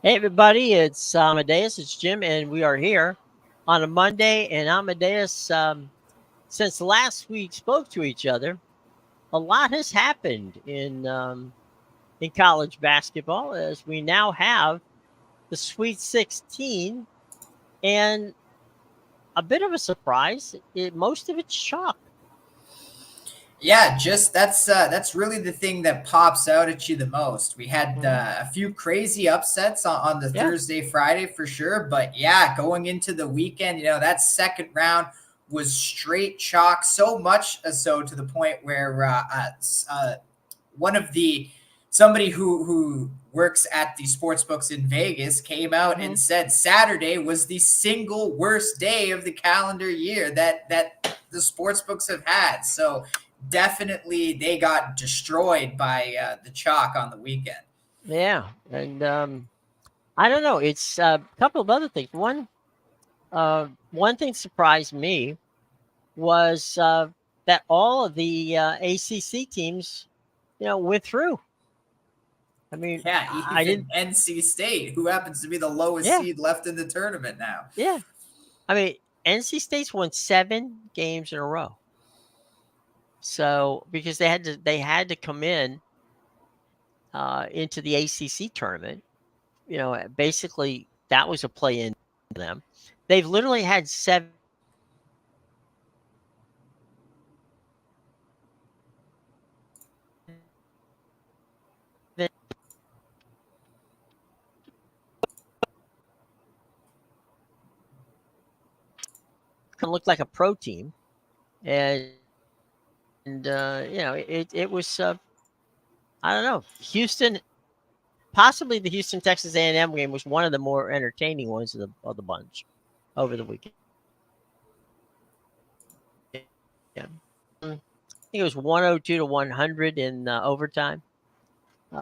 Hey everybody, it's Amedeus, it's Jim, and we are here on a Monday. And Amadeus, since last week spoke to each other, a lot has happened in college basketball as we now have the Sweet 16, and a bit of a surprise. Most of it's chalk. Yeah, just that's really the thing that pops out at you the most. We had Hmm. a few crazy upsets on the Yeah, Thursday, Friday for sure, but yeah, going into the weekend, that second round was straight chalk. So much so to the point where one of the somebody who works at the sports books in Vegas came out hmm and said Saturday was the single worst day of the calendar year that the sports books have had. So definitely they got destroyed by the chalk on the weekend. yeah, and I don't know. It's a couple of other things. One thing surprised me was that all of the ACC teams, went through. I mean, Yeah, I didn't. even NC State, who happens to be the lowest Yeah, seed left in the tournament now. yeah. I mean, NC State's won 7 games in a row. So because they had to come in into the ACC tournament, basically that was a play in for them. They've literally had 7 looked like a pro team, and it was I don't know. Houston, possibly the Houston Texas A&M game was one of the more entertaining ones of the bunch over the weekend. Yeah. I think it was 102 to 100 in overtime.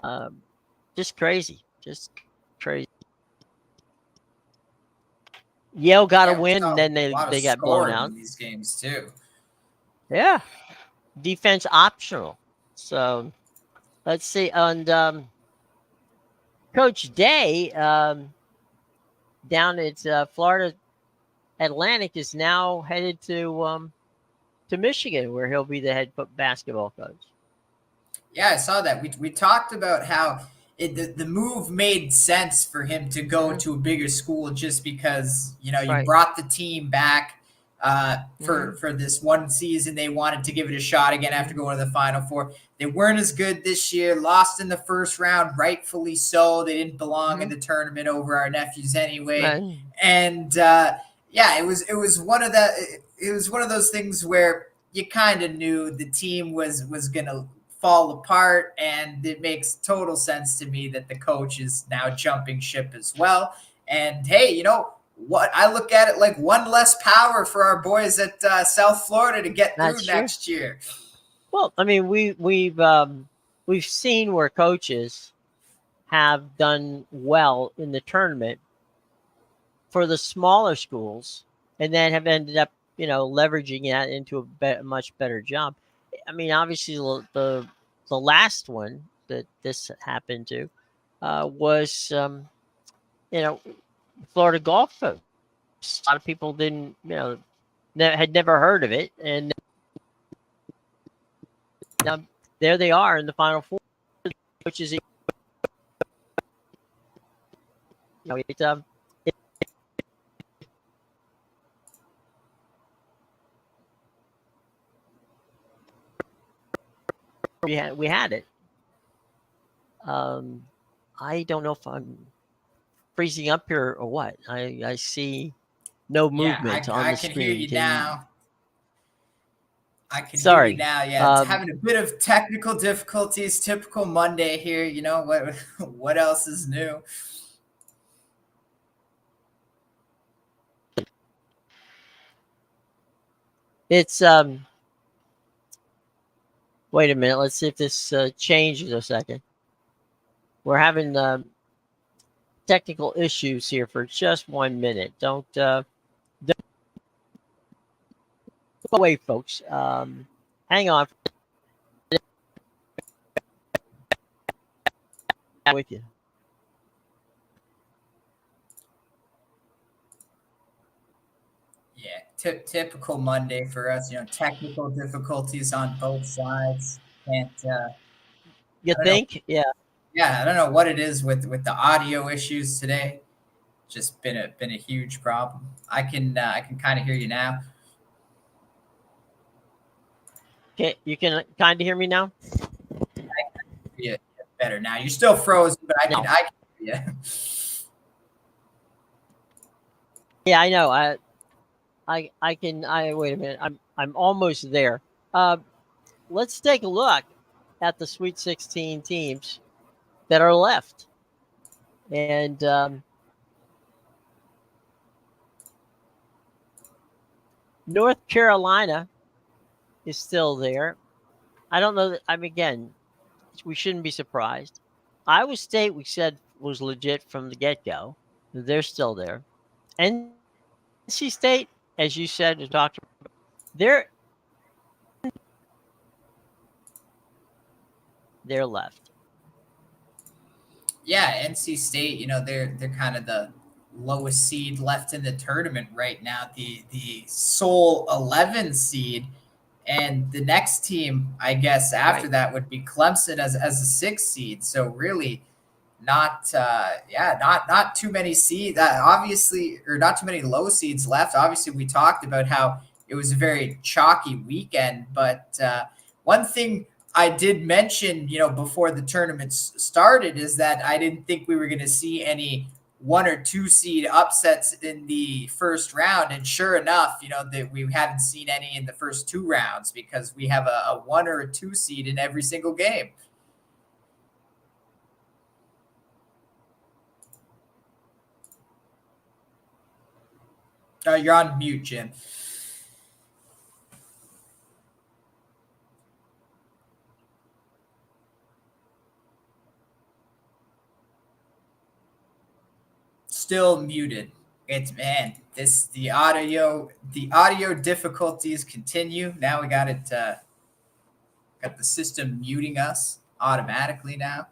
Um, just crazy, just crazy. Yale got a Yeah, we win, and saw then a lot of they got blown scoring out. in these games too. Yeah, defense optional. So let's see. And Coach Day down at Florida Atlantic is now headed to Michigan, where he'll be the head basketball coach. Yeah, I saw that. We talked about how the move made sense for him to go Hmm. to a bigger school just because you Right. brought the team back Hmm. for this one season. They wanted to give it a shot again after Hmm. going to the Final Four. They weren't as good this year. Lost in the first round, rightfully so. They didn't belong in Hmm. the tournament over our nephews anyway. Right. And yeah, it was one of those things where you kind of knew the team was gonna fall apart, and it makes total sense to me that the coach is now jumping ship as well. And hey, what, I look at it like one less power for our boys at South Florida to get through That's true. next year. Well, I mean, we've seen where coaches have done well in the tournament for the smaller schools, and then have ended up, leveraging that into a much better job. I mean, obviously, the last one that this happened to was, you know, Florida Gulf Coast. A lot of people didn't, had never heard of it, and there they are in the Final Four, which is, it, we had it. Um, I don't know if I'm freezing up here or what. I see no Yeah, movement on I the can hear screen. you Can you? now. I can hear you Sorry. now. Yeah, it's Um, having a bit of technical difficulties. Typical Monday here. You know what? What else is new? it's Wait a minute. Let's see if this changes a second. We're having technical issues here for just 1 minute. Don't go away, folks. Hang on with you. Typical Monday for us. Technical difficulties on both sides. Can't You I don't know. think? Yeah. Yeah, I don't know what it is with the audio issues today. Just been a huge problem. I can kind of hear you now. Okay, you can kind of hear me now? Yeah, better now. You're still frozen, but I can No. I can hear you. Yeah, I know. I can. I wait a minute. I'm almost there. Uh, let's take a look at the Sweet 16 teams that are left, and North Carolina is still there. I don't know that. Again, we shouldn't be surprised. Iowa State, we said, was legit from the get go. They're still there. NC State, as you said and talked about, they're left. Yeah, NC State. They're kind of the lowest seed left in the tournament right now. The sole 11 seed, and the next team, I guess, after Right. that would be Clemson as a 6th seed. So really, not too many seeds, obviously, or not too many low seeds left. Obviously, we talked about how it was a very chalky weekend, but one thing I did mention, before the tournament started, is that I didn't think we were going to see any 1 or 2 seed upsets in the first round, and sure enough, that we haven't seen any in the first 2 rounds because we have a 1 or a 2 seed in every single game. You're on mute, Jim. Still muted. It's man, the audio difficulties continue. Now we got it. Got the system muting us automatically now.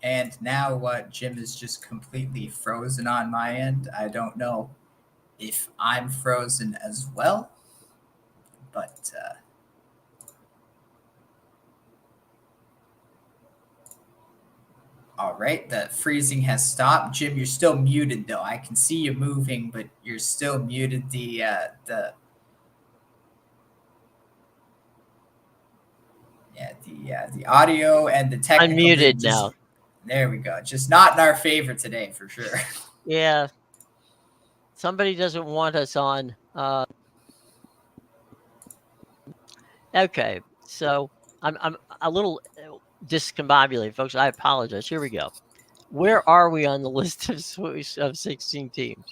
And now Jim is just completely frozen on my end. I don't know if I'm frozen as well, but all right, the freezing has stopped. Jim, you're still muted though. I can see you moving, but you're still muted. The audio and the technical Unmuted now. There we go. Just not in our favor today for sure. Yeah. Somebody doesn't want us on. Okay. So I'm a little discombobulated, folks. I apologize. Here we go. Where are we on the list of 16 teams?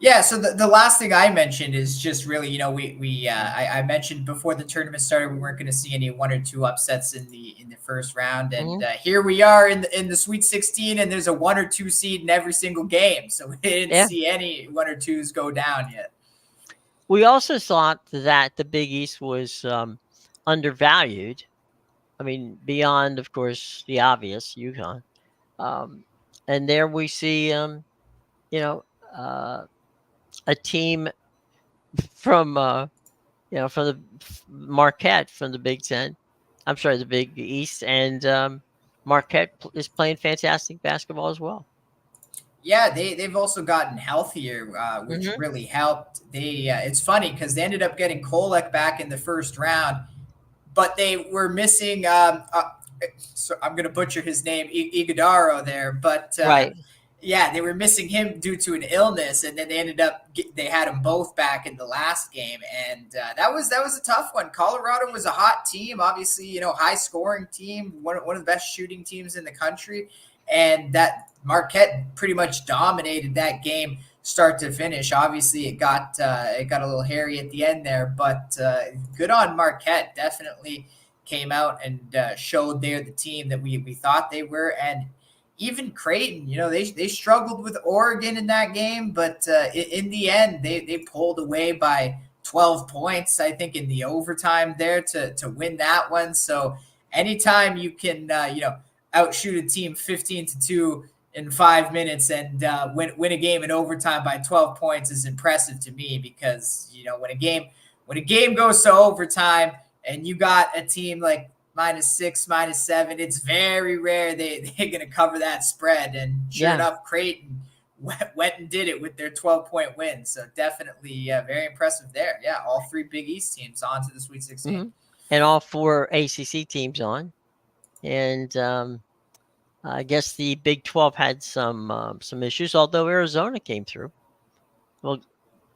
Yeah, so the last thing I mentioned is just really, I mentioned before the tournament started we weren't going to see any 1 or 2 upsets in the first round, and here we are in the Sweet 16, and there's a 1 or 2 seed in every single game, so we didn't see any 1 or 2s go down yet. We also thought that the Big East was undervalued. I mean, beyond, of course, the obvious, UConn, and there we see, a team from from the Marquette from the Big Ten. I'm sorry, the Big East, and Marquette is playing fantastic basketball as well. Yeah, they've also gotten healthier, which really helped. It's funny because they ended up getting Kolek back in the first round, but they were missing. So I'm going to butcher his name, Iguodaro there, but Right. yeah, they were missing him due to an illness, and then they had them both back in the last game, and that was a tough one. Colorado was a hot team, obviously, high scoring team, one of the best shooting teams in the country, and that Marquette pretty much dominated that game start to finish. Obviously, it got a little hairy at the end there, but good on Marquette. Definitely came out and showed they're the team that we thought they were, and even Creighton, they struggled with Oregon in that game, but in the end, they pulled away by 12 points, I think, in the overtime there to win that one. So anytime you can, outshoot a team 15-2 in 5 minutes and win a game in overtime by 12 points is impressive to me, because when a game goes to overtime and you got a team like -6, -7, it's very rare they're going to cover that spread. And sure Yeah. enough, Creighton went and did it with their 12-point win. So definitely very impressive there. Yeah, all three Big East teams on to the Sweet 16. And all 4 ACC teams on. And I guess the Big 12 had some issues, although Arizona came through. Well,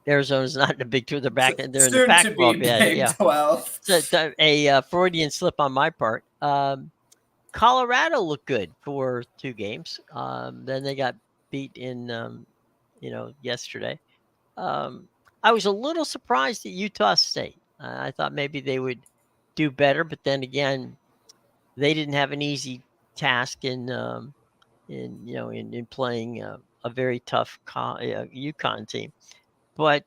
Arizona's not in the Big 12. They're in the Soon to be Pac-12. Big Yeah. 12. It's a Freudian slip on my part. Colorado looked good for 2 games. Then they got beat in, yesterday. I was a little surprised at Utah State. I thought maybe they would do better, but then again, they didn't have an easy task in playing a very tough UConn team. But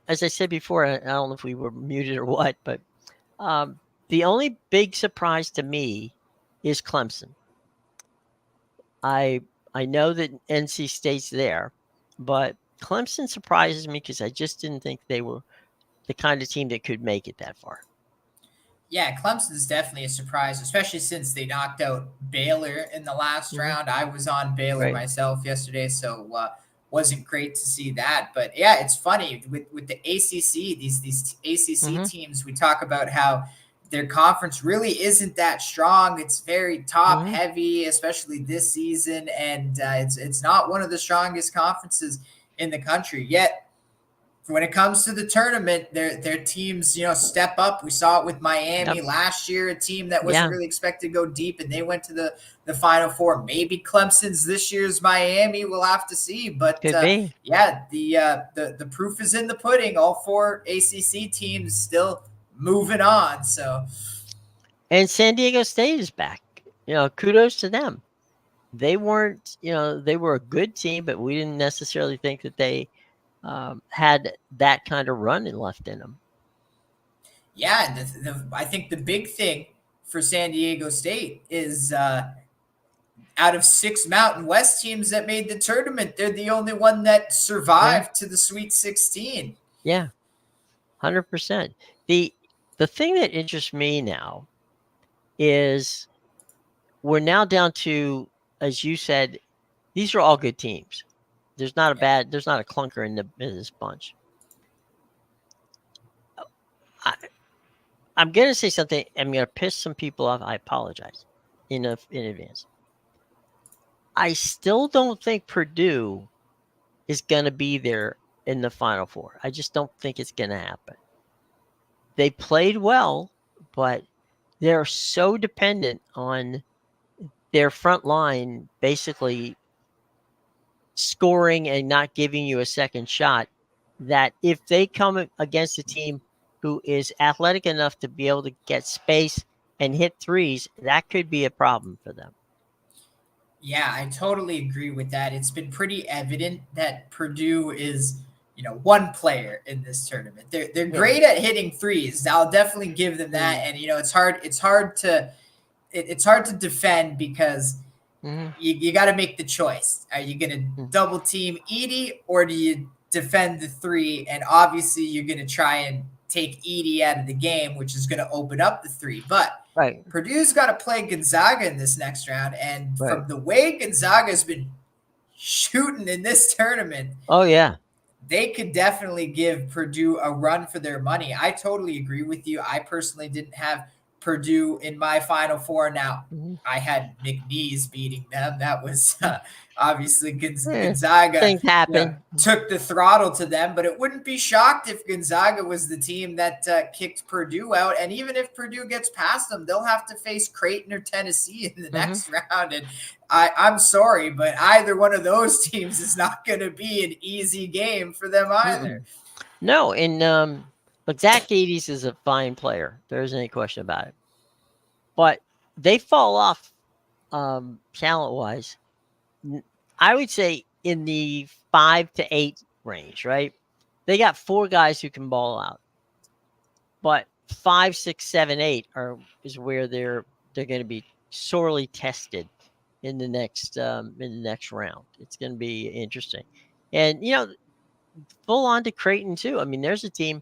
as I said before, I don't know if we were muted or what, but the only big surprise to me is Clemson. I know that NC State's there, but Clemson surprises me because I just didn't think they were the kind of team that could make it that far. Yeah, Clemson's definitely a surprise, especially since they knocked out Baylor in the last round. I was on Baylor myself yesterday, so wasn't great to see that. But yeah, it's funny with the ACC, these ACC teams. We talk about how their conference really isn't that strong. It's very top heavy, especially this season, and it's not one of the strongest conferences in the country yet. When it comes to the tournament, their teams, step up. We saw it with Miami last year, a team that wasn't really expected to go deep, and they went to the Final Four. Maybe Clemson's this year's Miami. We'll have to see. But yeah, the proof is in the pudding. All 4 ACC teams still moving on. So, and San Diego State is back. Kudos to them. They weren't, they were a good team, but we didn't necessarily think that they had that kind of run left in them. Yeah, and I think the big thing for San Diego State is out of 6 Mountain West teams that made the tournament, they're the only one that survived to the Sweet 16. Yeah, 100%. The thing that interests me now is we're now down to, as you said, these are all good teams. There's not there's not a clunker in this bunch. I'm going to say something. I'm going to piss some people off. I apologize in advance. I still don't think Purdue is going to be there in the Final Four. I just don't think it's going to happen. They played well, but they're so dependent on their front line basically scoring and not giving you a second shot, that if they come against a team who is athletic enough to be able to get space and hit threes, that could be a problem for them. Yeah, I totally agree with that. It's been pretty evident that Purdue is, one player in this tournament. They're great at hitting threes. I'll definitely give them that. And it's hard to defend because you got to make the choice. Are you going to double team Edey, or do you defend the 3? And obviously you're going to try and take Edey out of the game, which is going to open up the 3. But Purdue's got to play Gonzaga in this next round. And from the way Gonzaga has been shooting in this tournament, they could definitely give Purdue a run for their money. I totally agree with you. I personally didn't have Purdue in my Final Four. Now, I had McNeese beating them. That was obviously Gonzaga things happen. Took the throttle to them, but it wouldn't be shocked if Gonzaga was the team that kicked Purdue out. And even if Purdue gets past them, they'll have to face Creighton or Tennessee in the next round. And I'm sorry, but either one of those teams is not going to be an easy game for them either. No, and but Zach Edey's is a fine player. There isn't any question about it. But they fall off talent-wise, I would say in the 5 to 8 range, right? they got 4 guys who can ball out, but 5, 6, 7, 8 is where they're going to be sorely tested in the next round. It's going to be interesting, and full on to Creighton too. I mean, there's a team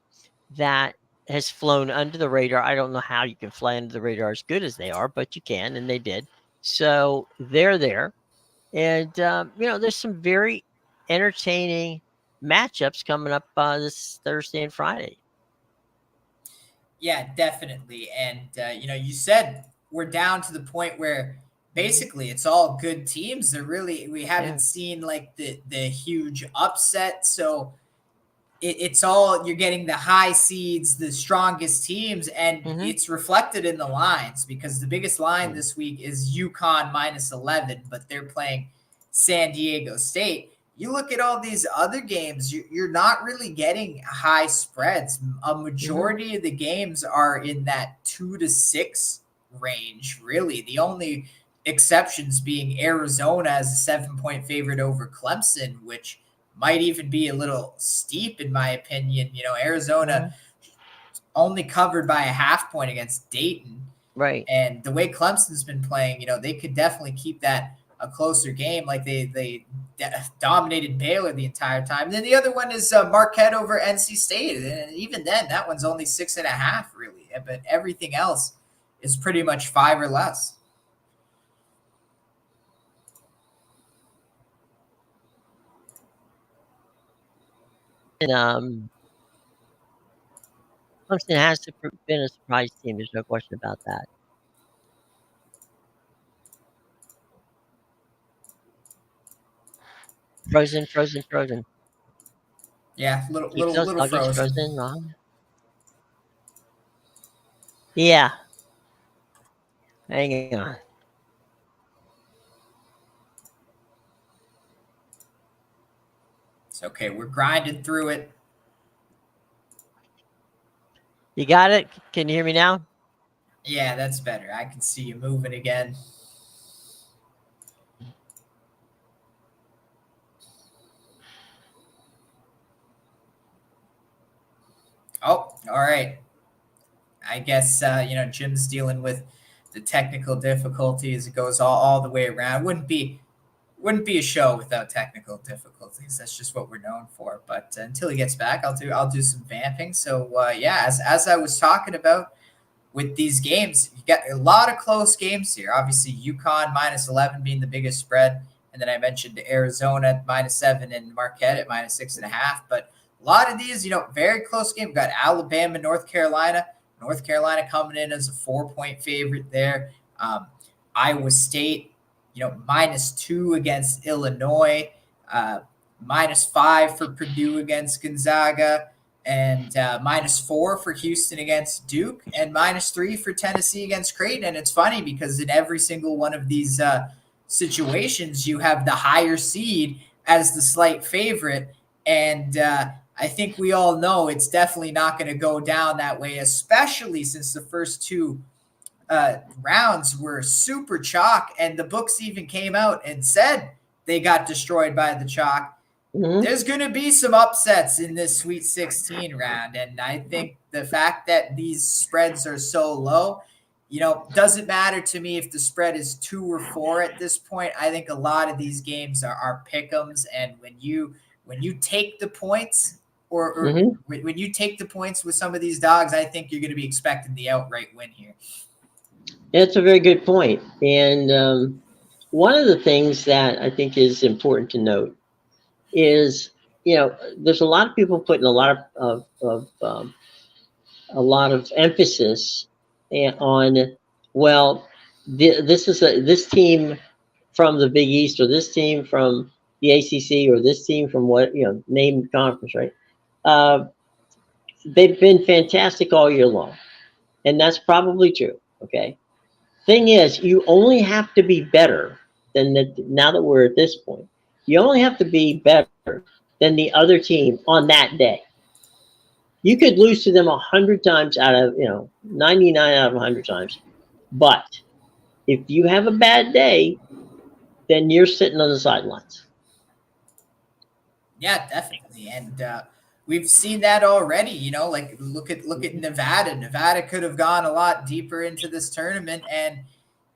that has flown under the radar. I don't know how you can fly under the radar as good as they are, but you can, and they did. So they're there, and there's some very entertaining matchups coming up this Thursday and Friday. Yeah, definitely. And you said we're down to the point where basically it's all good teams. We haven't seen like the huge upset. So it's all, you're getting the high seeds, the strongest teams, and it's reflected in the lines, because the biggest line this week is UConn -11, but they're playing San Diego State. You look at all these other games, you're not really getting high spreads. A majority of the games are in that 2-6 range, really. The only exceptions being Arizona as a 7-point favorite over Clemson, which might even be a little steep in my opinion. Arizona only covered by a half point against Dayton. Right. And the way Clemson's been playing, they could definitely keep that a closer game. Like they dominated Baylor the entire time. And then the other one is Marquette over NC State. And even then, that one's only 6.5 really. But everything else is pretty much 5 or less. And Clemson has been a surprise team. There's no question about that. Frozen. Yeah, little Nuggets frozen. frozen. Yeah. Hang on. It's okay. We're grinding through it. You got it? Can you hear me now? Yeah, that's better. I can see you moving again. Oh, all right. I guess Jim's dealing with the technical difficulties. It goes all the way around. Wouldn't be a show without technical difficulties. That's just what we're known for. But until he gets back, I'll do some vamping. So as I was talking about with these games, you got a lot of close games here. Obviously, UConn -11 being the biggest spread, and then I mentioned Arizona at -7 and Marquette at -6.5. But a lot of these, very close game. We've got Alabama, North Carolina. North Carolina coming in as a 4-point favorite there. Iowa State, -2 against Illinois, -5 for Purdue against Gonzaga, and -4 for Houston against Duke, and -3 for Tennessee against Creighton. And it's funny because in every single one of these situations, you have the higher seed as the slight favorite. And I think we all know it's definitely not going to go down that way, especially since the first 2 rounds were super chalk, and the books even came out and said they got destroyed by the chalk. There's going to be some upsets in this Sweet 16 round, and I think the fact that these spreads are so low, doesn't matter to me if the spread is 2 or 4 at this point. I think a lot of these games are pick'ems, and when you take the points, or when you take the points with some of these dogs, I think you're going to be expecting the outright win here. That's a very good point. And one of the things that I think is important to note is, there's a lot of people putting a lot of emphasis on, well, this team from the Big East, or this team from the ACC, or this team from name conference, right? They've been fantastic all year long, and that's probably true. Okay. Thing is, you only have to be better than now that we're at this point. You only have to be better than the other team on that day. You could lose to them 100 times out of 99 out of 100 times, but if you have a bad day, then you're sitting on the sidelines. Yeah, definitely. And we've seen that already. Like look at Nevada. Nevada could have gone a lot deeper into this tournament, and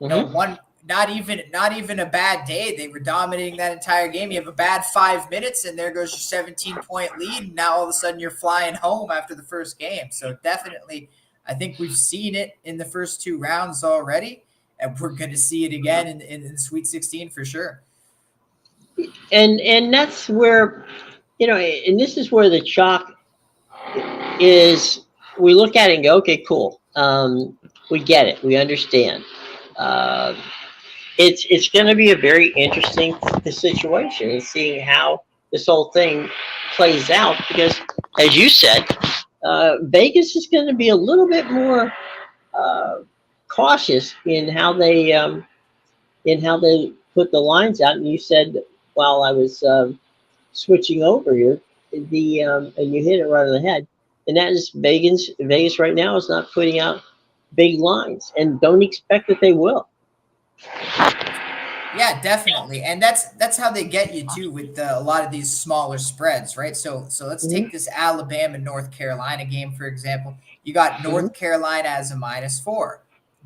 Mm-hmm. one not even a bad day. They were dominating that entire game. You have a bad 5 minutes, and there goes your 17-point lead. And now all of a sudden you're flying home after the first game. So definitely, I think we've seen it in the first two rounds already, and we're going to see it again in the Sweet 16 for sure. And that's where, and this is where the chalk is. We look at it and go, okay, cool. We get it. We understand. Uh, it's going to be a very interesting situation and seeing how this whole thing plays out because, as you said, Vegas is going to be a little bit more uh, cautious in how they put the lines out. And you said while I was switching over here, and you hit it right on the head, and that is Vegas. Vegas right now is not putting out big lines, and don't expect that they will. Yeah, definitely, and that's how they get you too with a lot of these smaller spreads, right? So let's Mm-hmm. take this Alabama North Carolina game for example. You got Mm-hmm. North Carolina as a -4.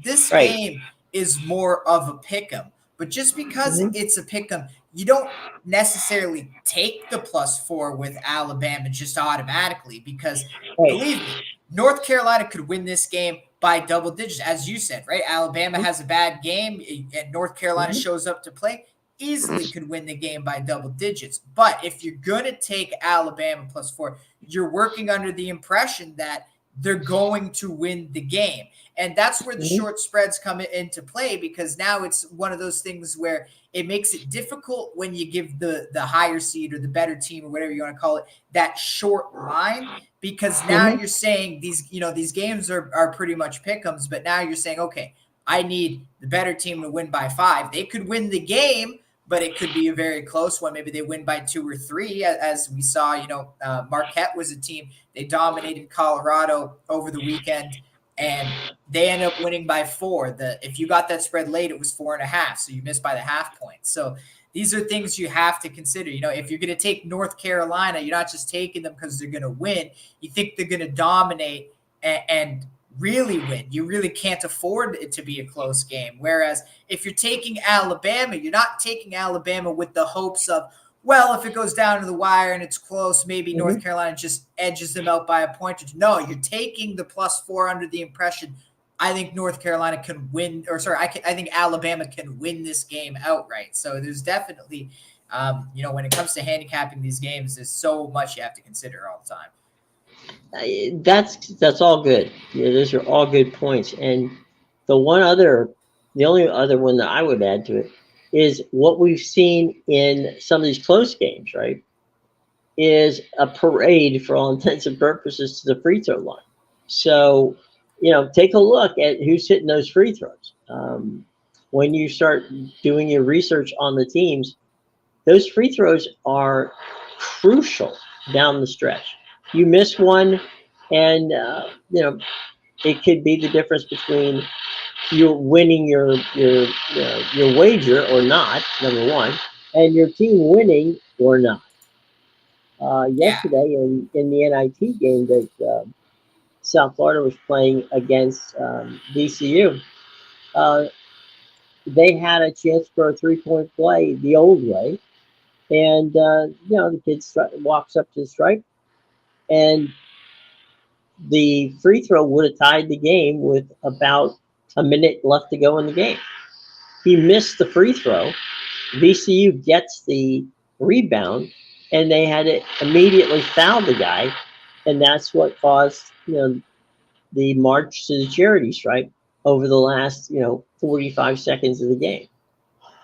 This Right. game is more of a pick 'em, but just because Mm-hmm. it's a pick 'em, you don't necessarily take the +4 with Alabama just automatically because Right. believe me, North Carolina could win this game by double digits, as you said, right? Alabama has a bad game, and North Carolina Mm-hmm. shows up to play, easily could win the game by double digits. But if you're going to take Alabama +4, you're working under the impression that they're going to win the game. And that's where the Mm-hmm. short spreads come into play because now it's one of those things where it makes it difficult when you give the higher seed or the better team or whatever you want to call it that short line because now Mm-hmm. you're saying these games are pretty much pick'ems, but now you're saying, okay, I need the better team to win by 5. They could win the game, but it could be a very close one. Maybe they win by 2 or 3, as we saw. Marquette was a team, they dominated Colorado over the weekend, and they end up winning by 4. If you got that spread late, it was 4.5, so you missed by the half point. So these are things you have to consider. If you're going to take North Carolina, you're not just taking them because they're going to win. You think they're going to dominate and really win. You really can't afford it to be a close game. Whereas if you're taking Alabama, you're not taking Alabama with the hopes of, well, if it goes down to the wire and it's close, maybe Mm-hmm. North Carolina just edges them out by a point or two. No, you're taking the +4 under the impression I think North Carolina can win, or sorry, I think Alabama can win this game outright. So there's definitely, when it comes to handicapping these games, there's so much you have to consider all the time. That's all good. Yeah, those are all good points. And the one other, the only other one that I would add to it is what we've seen in some of these close games. Right, is a parade for all intents and purposes to the free throw line. So, take a look at who's hitting those free throws. When you start doing your research on the teams, those free throws are crucial down the stretch. You miss one, and it could be the difference between you winning your wager or not. Number one, and your team winning or not. Yeah, Yesterday in the NIT game that South Florida was playing against VCU, uh, they had a chance for a 3-point play the old way, and the kid walks up to the stripe, and the free throw would have tied the game with about a minute left to go in the game. He missed the free throw. VCU gets the rebound, and they had to immediately foul the guy, and that's what caused the march to the charity stripe over the last 45 seconds of the game.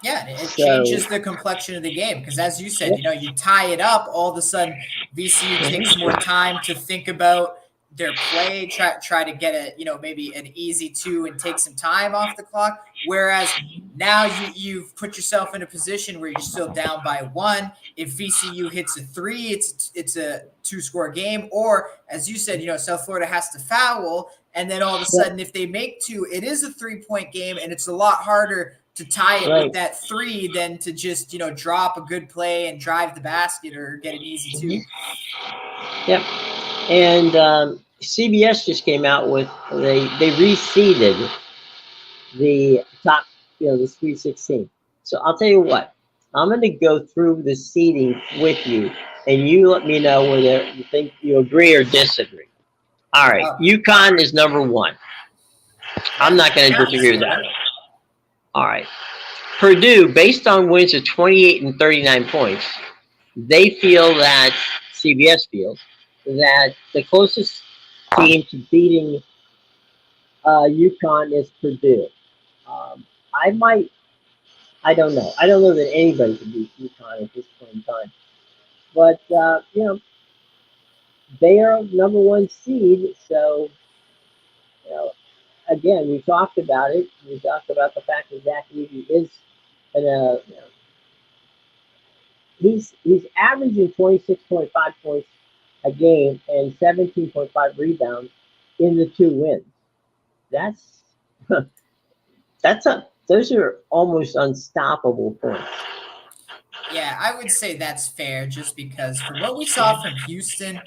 yeah, it So changes the complexion of the game because, as you said, yep. you tie it up. All of a sudden, VCU takes Mhm. more time to think about their play, try to get maybe an easy 2 and take some time off the clock. Whereas now you've put yourself in a position where you're still down by 1. If VCU hits a 3, it's a 2-score game. Or as you said, South Florida has to foul, and then all of a Yep. sudden, if they make 2, it is a 3-point game, and it's a lot harder to tie it with that three than to just, drop a good play and drive the basket or get an easy two. Yep. And CBS just came out with they reseeded the top, the Sweet 16. So I'll tell you what, I'm going to go through the seeding with you, and you let me know whether you think you agree or disagree. All right, UConn is number 1. I'm not going to disagree with that. All right. Purdue, based on wins of 28 and 39 points, they feel that, CBS feels, that the closest team to beating UConn is Purdue. I don't know. I don't know that anybody can beat UConn at this point in time. But, they are number 1 seed, so, again, we talked about it. We talked about the fact that Zach Edey is he's averaging 26.5 points a game and 17.5 rebounds in the 2 wins. Those are almost unstoppable points. Yeah, I would say that's fair just because from what we saw from Houston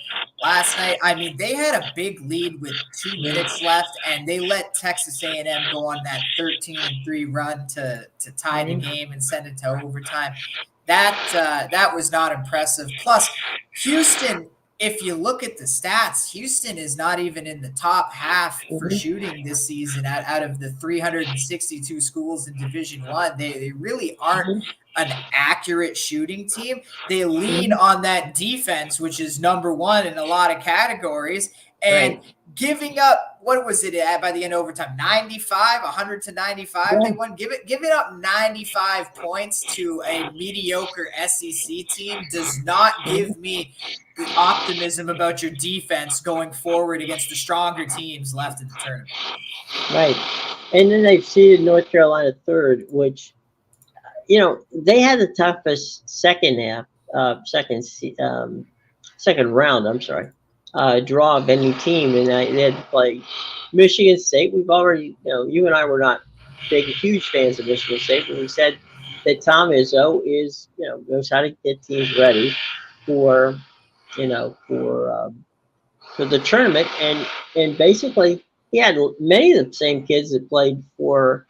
last night, I mean, they had a big lead with 2 minutes left, and they let Texas A&M go on that 13-3 run to tie the game and send it to overtime. That was not impressive. Plus, Houston, if you look at the stats, Houston is not even in the top half for shooting this season out of the 362 schools in Division I. They really aren't an accurate shooting team. They lean on that defense, which is number 1 in a lot of categories, and giving up, what was it by the end of overtime? 100 to 95. They won. Giving up 95 points to a mediocre SEC team does not give me the optimism about your defense going forward against the stronger teams left in the tournament. Right. And then they've seeded North Carolina 3rd, which, they had the toughest second round, draw of any team, and they had to play Michigan State. We've already, you and I were not huge fans of Michigan State, but we said that Tom Izzo is, knows how to get teams ready for the tournament, and basically he had many of the same kids that played for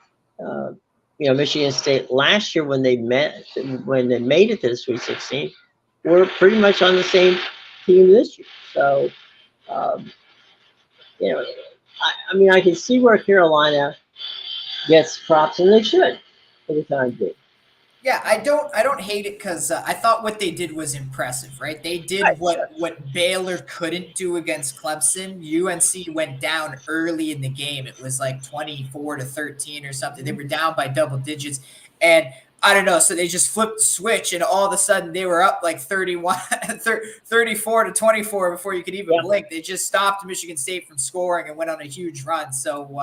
Michigan State last year when they made it to the Sweet 16, were pretty much on the same team this year. So I can see where Carolina gets props, and they should for the time being. Yeah, I don't hate it because I thought what they did was impressive, right? They did what Baylor couldn't do against Clemson. UNC went down early in the game. It was like 24-13 or something. They were down by double digits, and I don't know. So they just flipped the switch, and all of a sudden they were up like 34-24 before you could even blink. They just stopped Michigan State from scoring and went on a huge run. So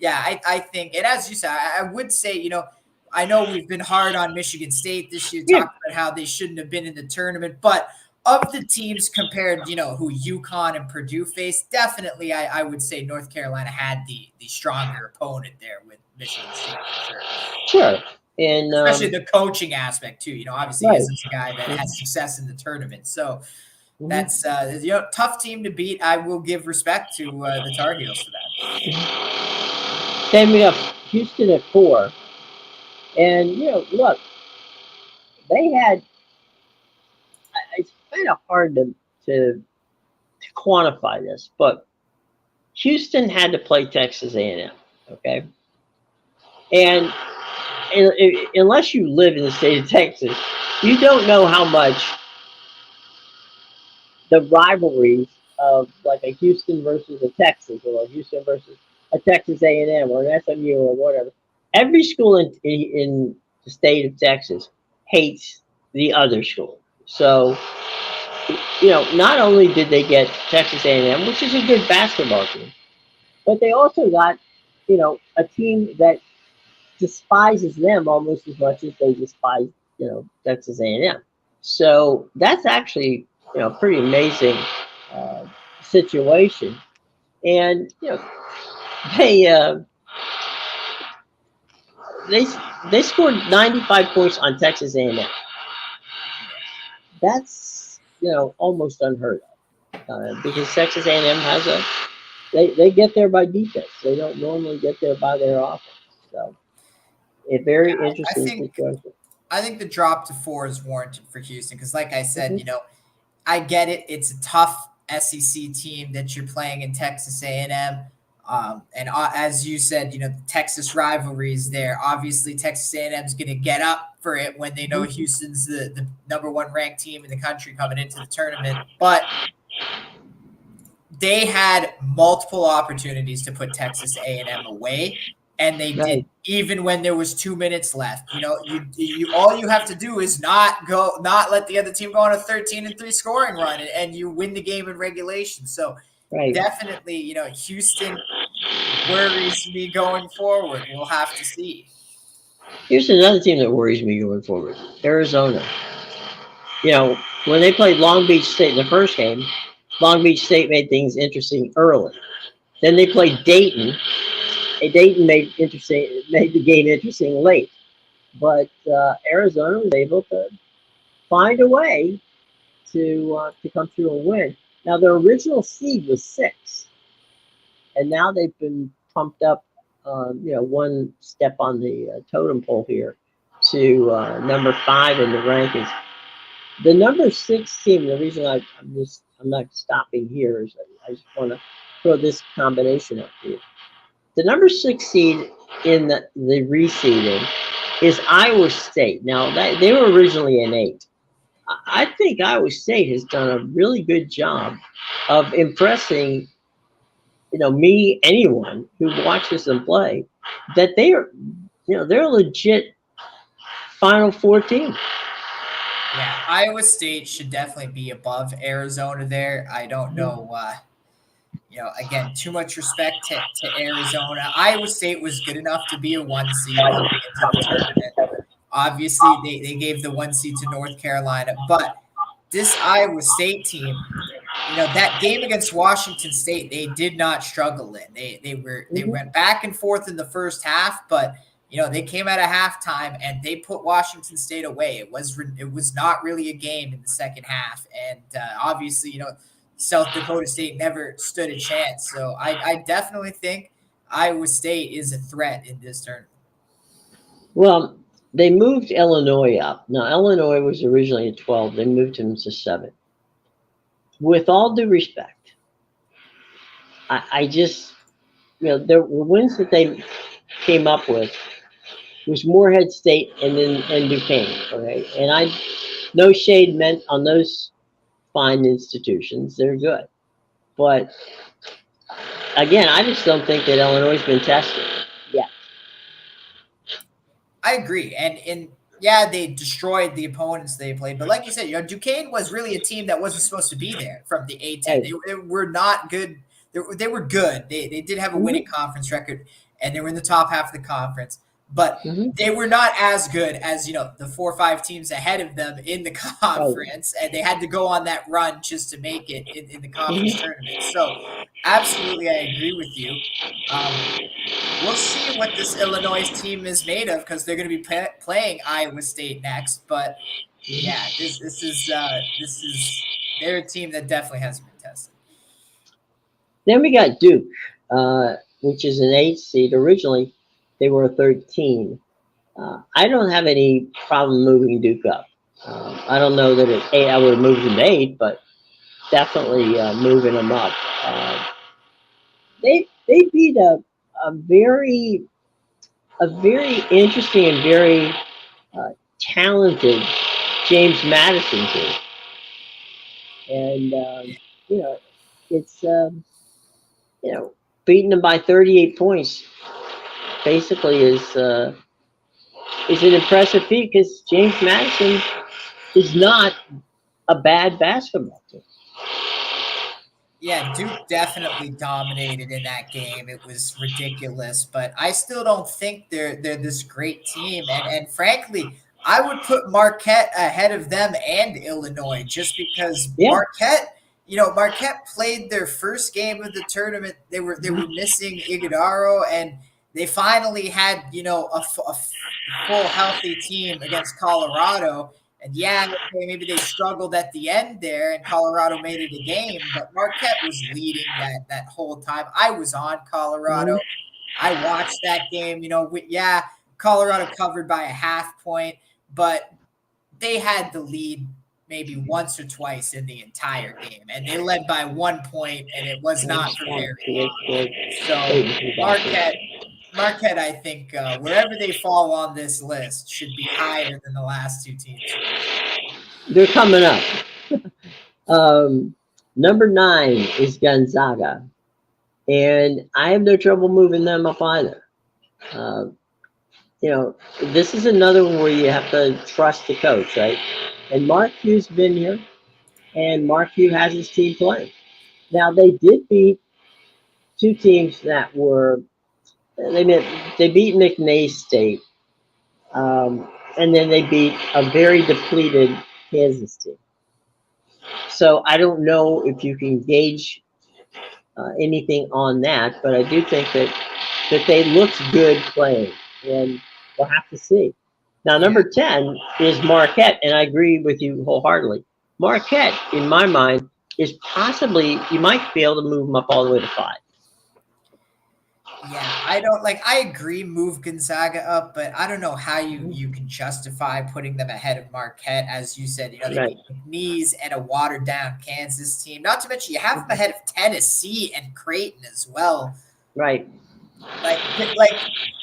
I think, and as you said, I would say, I know we've been hard on Michigan State this year, talking about how they shouldn't have been in the tournament, but of the teams compared, who UConn and Purdue faced, definitely I would say North Carolina had the stronger opponent there with Michigan State for sure. Sure. And especially the coaching aspect too. Obviously he's a guy that has success in the tournament. So that's tough team to beat. I will give respect to the Tar Heels for that. Then we have Houston at 4. And, look, they had, it's kind of hard to quantify this, but Houston had to play Texas A&M, okay? And unless you live in the state of Texas, you don't know how much the rivalries of like a Houston versus a Texas, or a Houston versus a Texas A&M or an SMU or whatever. Every school in the state of Texas hates the other school. So, not only did they get Texas A&M, which is a good basketball team, but they also got, a team that despises them almost as much as they despise, Texas A&M. So that's actually, pretty amazing situation. And, they they they scored 95 points on Texas A&M. That's almost unheard of because Texas A&M has they get there by defense. They don't normally get there by their offense. So a Yeah, very I interesting think situation. I think the drop to 4 is warranted for Houston because, like I said, Mm-hmm. I get it. It's a tough SEC team that you're playing in Texas A&M. And as you said, the Texas rivalry is there. Obviously, Texas A&M is going to get up for it when they know Mm-hmm. Houston's the number one ranked team in the country coming into the tournament. But they had multiple opportunities to put Texas A&M away, and they did. Right, Even when there was 2 minutes left, you all you have to do is not let the other team go on a 13-3 scoring run, and you win the game in regulation. So right. definitely, Houston worries me going forward. We'll have to see. Here's another team that worries me going forward: Arizona. When they played Long Beach State in the first game, Long Beach State made things interesting early. Then they played Dayton. And Dayton made the game interesting late. But Arizona was able to find a way to come through and win. Now their original seed was 6, and now they've been pumped up, one step on the totem pole here to number 5 in the rankings. The number 6 team. The reason I'm not stopping here is I just want to throw this combination up to you. The number 6 seed in the reseeding is Iowa State. Now they were originally an 8. I think Iowa State has done a really good job of impressing, me, anyone who watches them play, that they're a legit Final Four team. Yeah, Iowa State should definitely be above Arizona there. I don't know. Again, too much respect to Arizona. Iowa State was good enough to be a 1 seed coming into the tournament. Obviously, they gave the 1 seed to North Carolina, but this Iowa State team, that game against Washington State, they did not struggle in. They Mhm. went back and forth in the first half, but they came out of halftime and they put Washington State away. It was not really a game in the second half, and obviously, South Dakota State never stood a chance. So I definitely think Iowa State is a threat in this tournament. Well, they moved Illinois up. Now Illinois was originally at 12. They moved him to 7. With all due respect, I just the wins that they came up with was Morehead State and Duquesne. Okay, and I no shade meant on those fine institutions; they're good, but again, I just don't think that Illinois has been tested. Yeah. I agree, and yeah, they destroyed the opponents they played, but like you said, Duquesne was really a team that wasn't supposed to be there from the A10. Hey. They were not good. They were good. They did have a winning Mm-hmm. conference record, and they were in the top half of the conference, but Mm-hmm. they were not as good as the 4 or 5 teams ahead of them in the Right. conference, and they had to go on that run just to make it in the conference Mm-hmm. tournament. So, absolutely, I agree with you. Um, we'll see what this Illinois team is made of because they're going to be playing Iowa State next. But yeah, this is they're a team that definitely hasn't been tested. Then we got Duke, which is an 8 seed. Originally, they were a 13. I don't have any problem moving Duke up. I don't know that at 8 I would have moved them to 8, but definitely moving them up. They beat a very interesting and very uh, talented James Madison team, and you know it's you know beating them by 38 points basically is an impressive feat because James Madison is not a bad basketball team. Yeah, Duke definitely dominated in that game. It was ridiculous, but I still don't think they're this great team. And frankly, I would put Marquette ahead of them and Illinois just because Yeah. Marquette played their first game of the tournament. They were missing Iguodaro, and they finally had, a full healthy team against Colorado. And yeah, okay, maybe they struggled at the end there, and Colorado made it a game. But Marquette was leading that whole time. I was on Colorado. Mhm. I watched that game. Colorado covered by a half point, but they had the lead maybe once or twice in the entire game, and they led by 1 point, and it was not for very long. So Marquette, I think wherever they fall on this list should be higher than the last two teams. They're coming up. Number 9 is Gonzaga, and I have no trouble moving them up either. Uh, this is another one where you have to trust the coach, right? And Mark Hughes been here, and Mark Hughes has his team playing. Now they did beat two teams that were they beat McNeese State, and then they beat a very depleted Kansas team. So I don't know if you can gauge anything on that, but I do think that they looked good playing, and we'll have to see. Now, number 10 is Marquette, and I agree with you wholeheartedly. Marquette, in my mind, is possibly, you might be able to move them up all the way to 5. Yeah, I agree, move Gonzaga up, but I don't know how you can justify putting them ahead of Marquette. As you said, they Right. beat McNeese and a watered down Kansas team. Not to mention you have them ahead of Tennessee and Creighton as well. Right. Like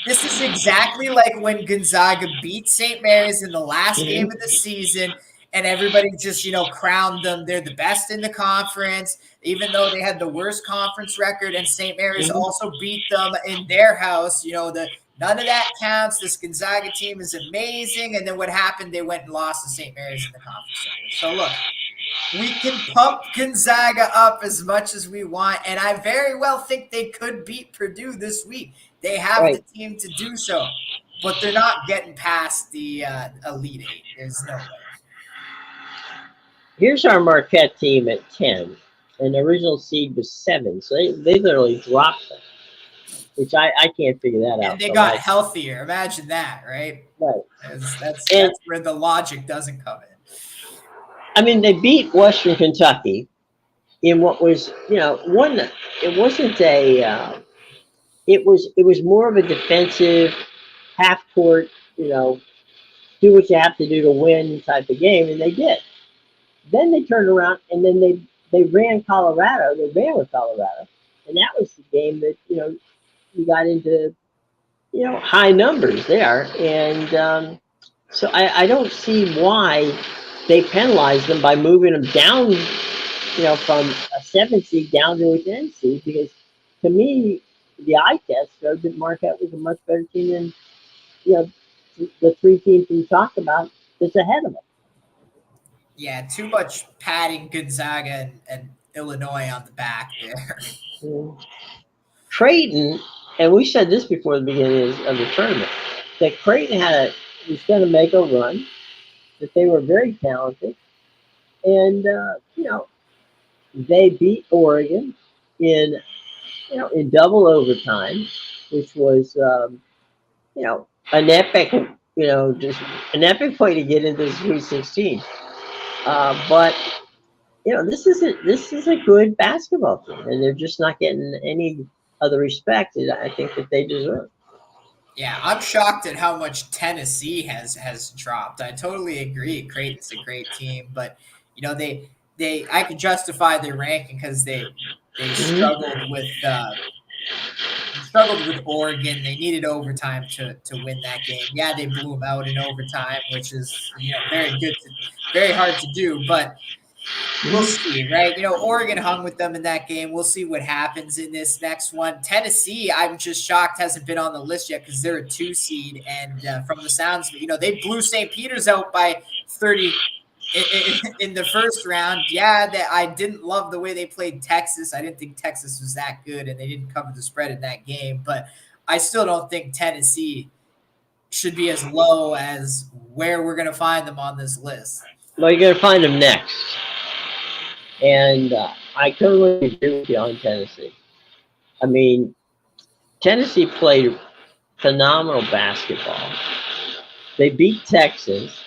this is exactly like when Gonzaga beat St. Mary's in the last game of the season, and everybody just crowned them. They're the best in the conference, even though they had the worst conference record. And St. Mary's also beat them in their house. None of that counts. This Gonzaga team is amazing. And then what happened? They went and lost to St. Mary's in the conference. So look, we can pump Gonzaga up as much as we want, and I very well think they could beat Purdue this week. They have the team to do so, but they're not getting past the Elite Eight. There's no way. Here's our Marquette team at 10, and the original seed was 7, so they literally dropped them, which I can't figure that out. And they got healthier. Imagine that, right? Right. That's where the logic doesn't come in. I mean, they beat Western Kentucky in what was, one. It wasn't a. It was more of a defensive, half court, do what you have to do to win type of game, and they did. Then they turned around and then they ran Colorado. They ran with Colorado, and that was the game that you got into high numbers there, and so I don't see why they penalized them by moving them down, from a 7 seed down to a 10 seed, because to me, the eye test showed that Marquette was a much better team than, the 3 teams we talked about that's ahead of them. Yeah, too much padding Gonzaga and Illinois on the back there. Creighton, and we said this before the beginning of the tournament, that Creighton was going to make a run, that they were very talented, and they beat Oregon in double overtime, which was an epic just an epic way to get into the Sweet 16. But this is a good basketball team, and they're just not getting any of the respect that I think that they deserve. Yeah, I'm shocked at how much Tennessee has dropped. I totally agree. Creighton's a great team, but I can justify their ranking because they struggled with Oregon. They needed overtime to win that game. Yeah, they blew them out in overtime, which is very hard to do, but we'll see, right? Oregon hung with them in that game. We'll see what happens in this next one. Tennessee, I'm just shocked hasn't been on the list yet because they're a 2 seed, and from the sounds of it, they blew St. Peter's out by 30 in the first round. Yeah, I didn't love the way they played Texas. I didn't think Texas was that good, and they didn't cover the spread in that game. But I still don't think Tennessee should be as low as where we're going to find them on this list. Well, you're going to find them next. And I totally agree with you on Tennessee. I mean, Tennessee played phenomenal basketball. They beat Texas,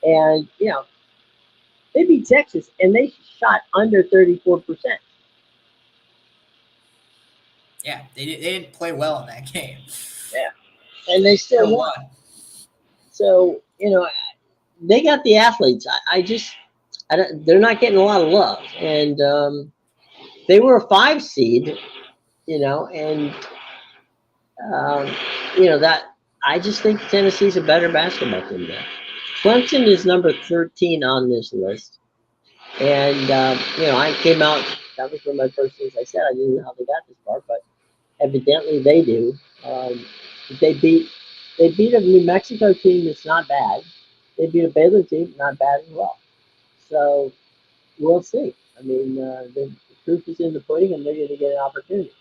and they beat Texas, and they shot under 34%. Yeah, they didn't play well in that game. Yeah, and they still won. So they got the athletes. They're not getting a lot of love, and they were a 5 seed, and um, that I just think Tennessee's a better basketball team there. Clemson is number 13 on this list, and I came out. That was one of my first things I said. I didn't know how they got this far, but evidently they do. Um, they beat a New Mexico team that's not bad. They beat a Baylor team, not bad as well. So we'll see. I mean, the proof is in the pudding, and they're going to get an opportunity.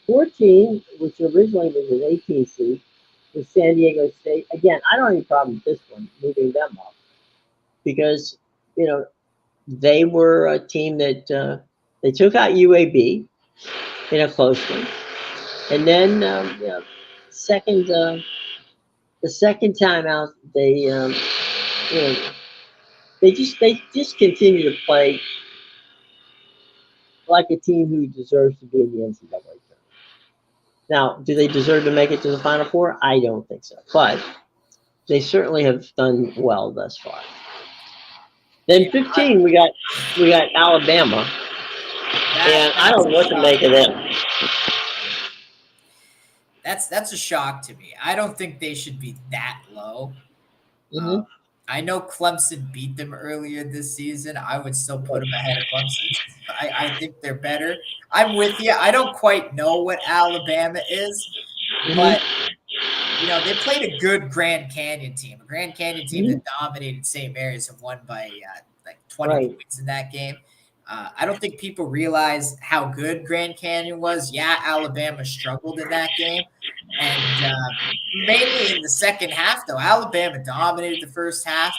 14, which originally was an 18 seed, was San Diego State. Again, I don't have any problem with this one, moving them up, because, they were a team that they took out UAB in a close one. And then, second, the second time out, you know, they just continue to play like a team who deserves to be in the NCAA tournament. Now, do they deserve to make it to the Final Four? I don't think so, but they certainly have done well thus far. Then 15, we got Alabama, and I don't know what to make of them. That's a shock to me. I don't think they should be that low. Mm-hmm. I know Clemson beat them earlier this season. I would still put them ahead of Clemson. I think they're better. I'm with you. I don't quite know what Alabama is, but they played a good Grand Canyon team. A Grand Canyon team that dominated St. Mary's and won by like 20 points in that game. I don't think people realize how good Grand Canyon was. Yeah, Alabama struggled in that game. And mainly in the second half, though, Alabama dominated the first half.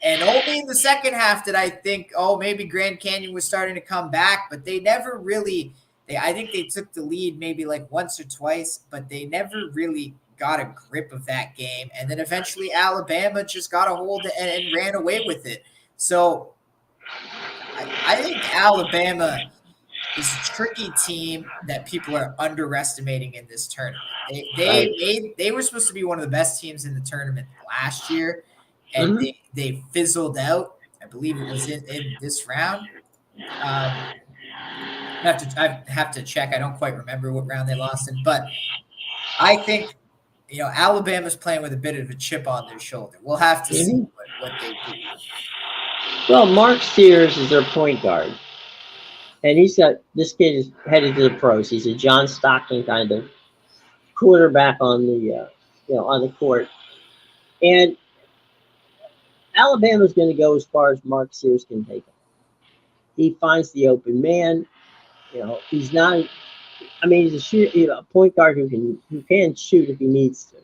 And only in the second half did I think, maybe Grand Canyon was starting to come back. But they never really I think they took the lead maybe like once or twice, but they never really got a grip of that game. And then eventually Alabama just got a hold and ran away with it. So I think Alabama is a tricky team that people are underestimating in this tournament. They were supposed to be one of the best teams in the tournament last year, and they fizzled out. I believe it was in this round. I have to check. I don't quite remember what round they lost in, but I think Alabama's playing with a bit of a chip on their shoulder. We'll have to see what they do. Well, Mark Sears is their point guard, and this kid is headed to the pros. He's a John Stockton kind of quarterback on the on the court, and Alabama's going to go as far as Mark Sears can take him. He finds the open man. He's not. I mean, he's a point guard who can shoot if he needs to,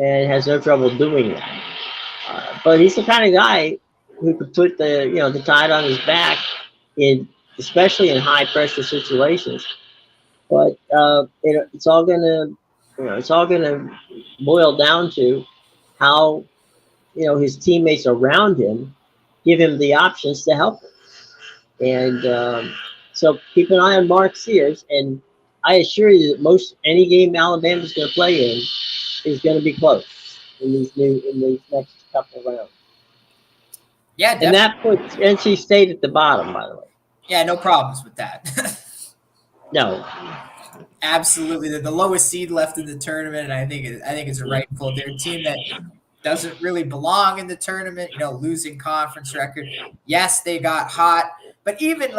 and has no trouble doing that. But he's the kind of guy who could put the tide on his back especially in high pressure situations. But it's all gonna boil down to how his teammates around him give him the options to help him. And so keep an eye on Mark Sears, and I assure you that any game Alabama's going to play in is going to be close in these next couple of rounds. Yeah, definitely. And that puts NC State at the bottom, by the way. Yeah, no problems with that. No, absolutely. They're the lowest seed left in the tournament, and I think it's a rightful. They're a team that doesn't really belong in the tournament. Losing conference record. Yes, they got hot, but even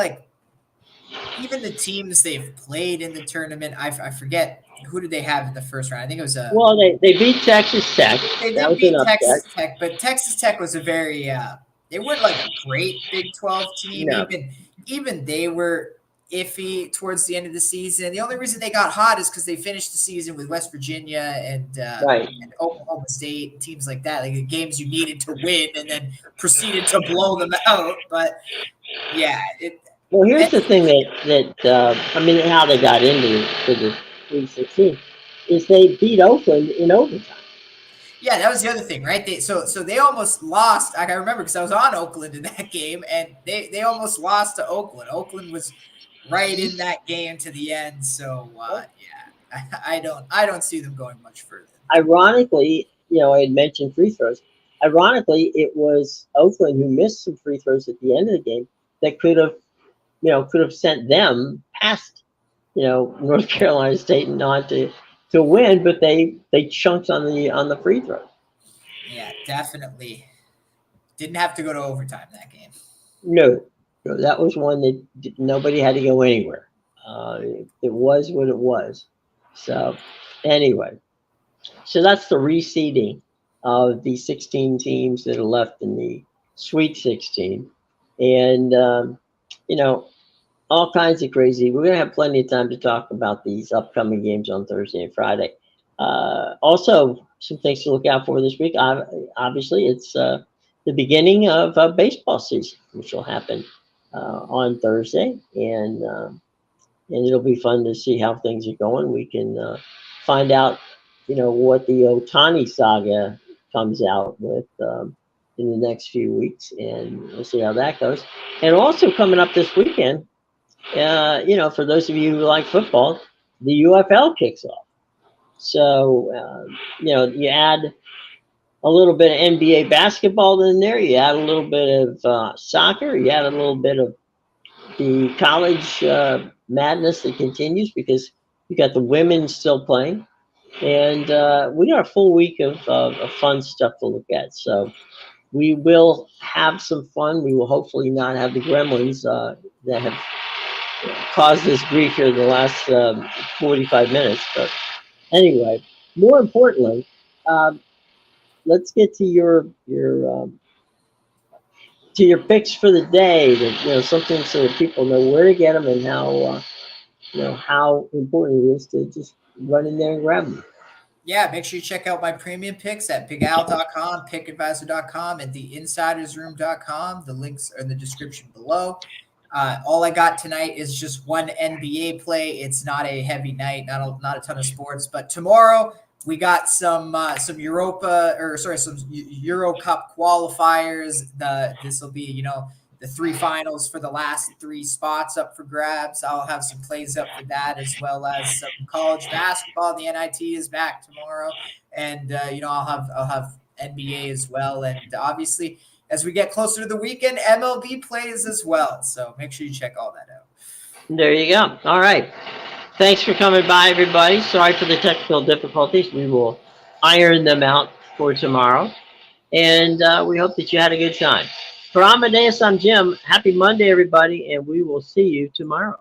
the teams they've played in the tournament, I forget who did they have in the first round. I think it was they beat Texas Tech. They did beat Texas Tech, but Texas Tech was a very they weren't like a great Big 12 team. No. Even they were iffy towards the end of the season. The only reason they got hot is because they finished the season with West Virginia and Oklahoma State, teams like that, like the games you needed to win, and then proceeded to blow them out. But yeah, well, here's the thing that how they got into the Sweet 16 is they beat Oakland in overtime. Yeah, that was the other thing, right? So they almost lost. I remember because I was on Oakland in that game, and they almost lost to Oakland. Oakland was right in that game to the end. So yeah, I don't see them going much further. Ironically, I had mentioned free throws. Ironically, it was Oakland who missed some free throws at the end of the game that could have sent them past, North Carolina State and on to win, but they chunked on the free throws. Yeah, definitely didn't have to go to overtime that game. No, no, that was one that nobody had to go anywhere. It was what it was. So anyway, so that's the reseeding of the 16 teams that are left in the Sweet 16, and you know all kinds of crazy. We're gonna have plenty of time to talk about these upcoming games on Thursday and Friday. Also, some things to look out for this week. Obviously, it's the beginning of baseball season, which will happen on Thursday, and it'll be fun to see how things are going. We can find out, what the Otani saga comes out with in the next few weeks, and we'll see how that goes. And also coming up this weekend, for those of you who like football, the UFL kicks off. So, you add a little bit of NBA basketball in there, you add a little bit of soccer, you add a little bit of the college madness that continues because you got the women still playing. And we got a full week of fun stuff to look at. So we will have some fun. We will hopefully not have the gremlins that have caused this grief here in the last 45 minutes. But anyway, more importantly, um, let's get to your picks for the day. That something so that people know where to get them and how important it is to just run in there and grab them. Yeah, make sure you check out my premium picks at bigal.com, pickadvisor.com, and theinsidersroom.com. The links are in the description below. All I got tonight is just one NBA play. It's not a heavy night, not a ton of sports. But tomorrow we got some some Euro Cup qualifiers. This will be the three finals for the last three spots up for grabs. I'll have some plays up for that, as well as some college basketball. The NIT is back tomorrow, and I'll have NBA as well, and obviously as we get closer to the weekend, MLB plays as well. So make sure you check all that out. There you go. All right. Thanks for coming by, everybody. Sorry for the technical difficulties. We will iron them out for tomorrow. And we hope that you had a good time. For Amadeus, I'm Jim. Happy Monday, everybody, and we will see you tomorrow.